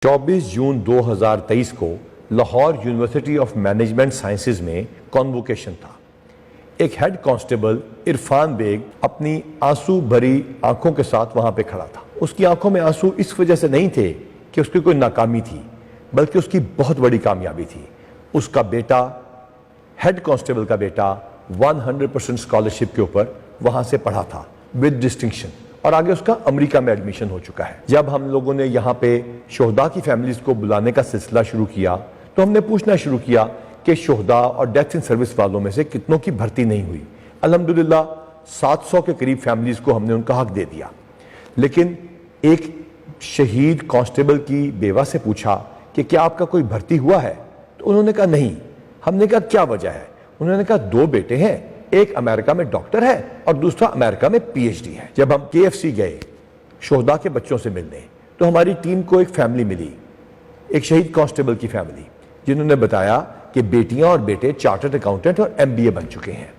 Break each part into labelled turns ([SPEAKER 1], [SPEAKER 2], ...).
[SPEAKER 1] 24 جون 2023 کو Lahore university of management sciences میں convocation تھا۔ ایک ہیڈ کانسٹیبل عرفان بیگ اپنی آنسو بھری آنکھوں کے ساتھ وہاں پہ کھڑا تھا۔ اس کی آنکھوں میں آنسو اس وجہ سے نہیں تھے کہ اس کی کوئی ناکامی تھی، بلکہ اس کی بہت بڑی کامیابی تھی۔ اس کا بیٹا، ہیڈ کانسٹیبل کا بیٹا 100% اسکالرشپ کے اوپر وہاں سے پڑھا تھا ود ڈسٹنکشن، اور آگے اس کا امریکہ میں ایڈمیشن ہو چکا ہے۔ جب ہم لوگوں نے یہاں پہ شہداء کی فیملیز کو بلانے کا سلسلہ شروع کیا تو ہم نے پوچھنا شروع کیا کہ شہداء اور ڈیتھ ان سروس والوں میں سے کتنوں کی بھرتی نہیں ہوئی۔ الحمدللہ 700 کے قریب فیملیز کو ہم نے ان کا حق دے دیا۔ لیکن ایک شہید کانسٹیبل کی بیوہ سے پوچھا کہ کیا آپ کا کوئی بھرتی ہوا ہے؟ تو انہوں نے کہا نہیں۔ ہم نے کہا کیا وجہ ہے؟ انہوں نے کہا 2 بیٹے ہیں، ایک امریکہ میں ڈاکٹر ہے اور دوسرا امریکہ میں PhD ہے۔ جب ہم KFC گئے شہداء کے بچوں سے ملنے تو ہماری ٹیم کو ایک فیملی ملی، ایک شہید کانسٹیبل کی فیملی، جنہوں نے بتایا کہ بیٹیاں اور بیٹے چارٹرڈ اکاؤنٹنٹ اور MBA بن چکے ہیں۔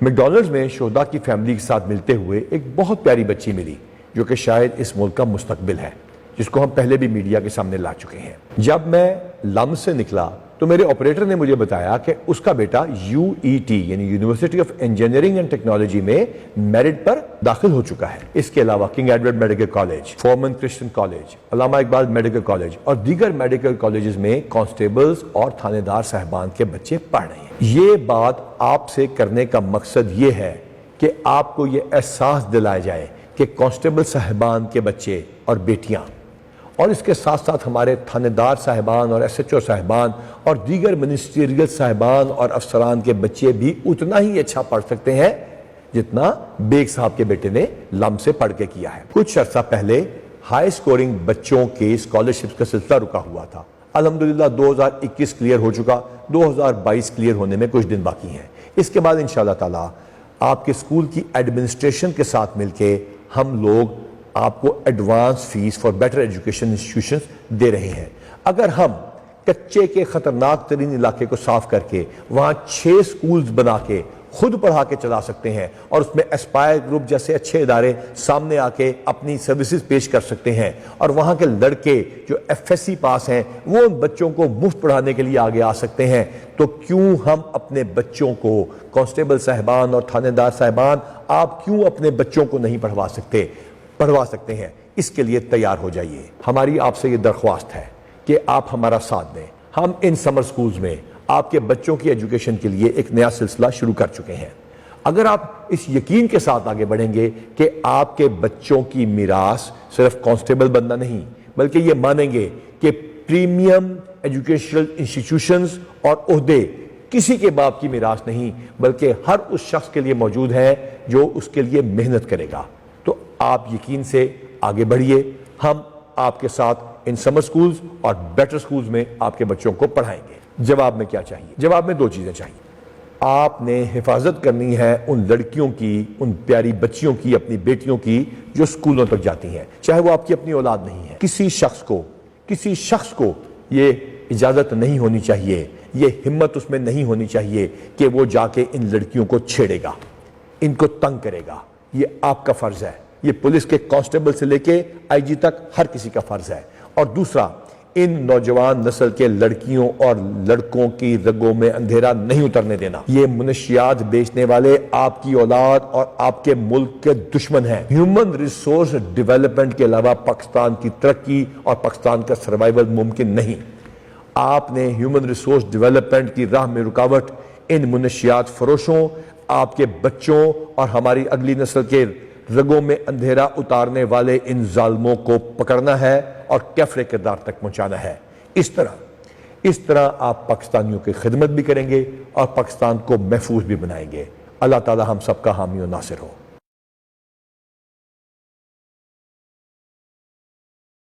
[SPEAKER 1] میکڈونلڈز میں شہداء کی فیملی کے ساتھ ملتے ہوئے ایک بہت پیاری بچی ملی جو کہ شاید اس ملک کا مستقبل ہے، جس کو ہم پہلے بھی میڈیا کے سامنے لا چکے ہیں۔ جب میں لمز سے نکلا تو میرے آپریٹر نے مجھے بتایا کہ اس کا بیٹا UET یعنی university of engineering and technology میں میرٹ پر داخل ہو چکا ہے۔ اس کے علاوہ کنگ ایڈورڈ میڈیکل کالج، فورمن کرسچن کالج، علامہ اقبال میڈیکل کالج اور دیگر میڈیکل کالجز میں کانسٹیبلز اور تھانے دار صاحبان کے بچے پڑھ رہے ہیں۔ یہ بات آپ سے کرنے کا مقصد یہ ہے کہ آپ کو یہ احساس دلایا جائے کہ کانسٹیبل صاحبان کے بچے اور بیٹیاں اور اس کے ساتھ ساتھ ہمارے تھانے دار صاحبان اور SHO صاحبان اور دیگر منسٹریل صاحبان اور افسران کے بچے بھی اتنا ہی اچھا پڑھ سکتے ہیں جتنا بیگ صاحب کے بیٹے نے لم سے پڑھ کے کیا ہے۔ کچھ عرصہ پہلے ہائی سکورنگ بچوں کے اسکالرشپ کا سلسلہ رکا ہوا تھا۔ الحمدللہ 2021 کلیئر ہو چکا، 2022 کلیئر ہونے میں کچھ دن باقی ہیں۔ اس کے بعد انشاءاللہ تعالی آپ کے اسکول کی ایڈمنسٹریشن کے ساتھ مل کے ہم لوگ آپ کو advance fees for better education institutions دے رہے ہیں۔ اگر ہم کچے کے خطرناک ترین علاقے کو صاف کر کے وہاں 6 سکولز بنا کے خود پڑھا کے چلا سکتے ہیں اور اس میں اسپائر گروپ جیسے اچھے ادارے سامنے آ کے اپنی سروسز پیش کر سکتے ہیں اور وہاں کے لڑکے جو FSC پاس ہیں وہ ان بچوں کو مفت پڑھانے کے لیے آگے آ سکتے ہیں، تو کیوں ہم اپنے بچوں کو، کانسٹیبل صاحبان اور تھانے دار صاحبان، آپ کیوں اپنے بچوں کو نہیں پڑھوا سکتے ہیں؟ اس کے لیے تیار ہو جائیے۔ ہماری آپ سے یہ درخواست ہے کہ آپ ہمارا ساتھ دیں۔ ہم ان سمر سکولز میں آپ کے بچوں کی ایجوکیشن کے لیے ایک نیا سلسلہ شروع کر چکے ہیں۔ اگر آپ اس یقین کے ساتھ آگے بڑھیں گے کہ آپ کے بچوں کی میراث صرف کانسٹیبل بننا نہیں، بلکہ یہ مانیں گے کہ پریمیم ایجوکیشنل انسٹیٹیوشنز اور عہدے کسی کے باپ کی میراث نہیں، بلکہ ہر اس شخص کے لیے موجود ہے جو اس کے لیے محنت کرے گا، تو آپ یقین سے آگے بڑھیے۔ ہم آپ کے ساتھ ان سمر سکولز اور بیٹر سکولز میں آپ کے بچوں کو پڑھائیں گے۔ جواب میں کیا چاہیے؟ جواب میں 2 چیزیں چاہیے۔ آپ نے حفاظت کرنی ہے ان لڑکیوں کی، ان پیاری بچیوں کی، اپنی بیٹیوں کی جو سکولوں تک جاتی ہیں، چاہے وہ آپ کی اپنی اولاد نہیں ہے۔ کسی شخص کو یہ اجازت نہیں ہونی چاہیے، یہ ہمت اس میں نہیں ہونی چاہیے کہ وہ جا کے ان لڑکیوں کو چھیڑے گا، ان کو تنگ کرے گا۔ یہ آپ کا فرض ہے، یہ پولیس کے کانسٹیبل سے لے کے IG تک ہر کسی کا فرض ہے۔ اور دوسرا، ان نوجوان نسل کے لڑکیوں اور لڑکوں کی رگوں میں اندھیرا نہیں اترنے دینا۔ یہ منشیات بیچنے والے آپ کی اولاد اور آپ کے ملک کے دشمن ہیں۔ ہیومن ریسورس ڈیولپمنٹ کے علاوہ پاکستان کی ترقی اور پاکستان کا سروائیول ممکن نہیں۔ آپ نے ہیومن ریسورس ڈیولپمنٹ کی راہ میں رکاوٹ ان منشیات فروشوں، آپ کے بچوں اور ہماری اگلی نسل کے رگوں میں اندھیرا اتارنے والے ان ظالموں کو پکڑنا ہے اور کیفر کردار تک پہنچانا ہے۔ اس طرح آپ پاکستانیوں کی خدمت بھی کریں گے اور پاکستان کو محفوظ بھی بنائیں گے۔ اللہ تعالی ہم سب کا حامی و ناصر ہو۔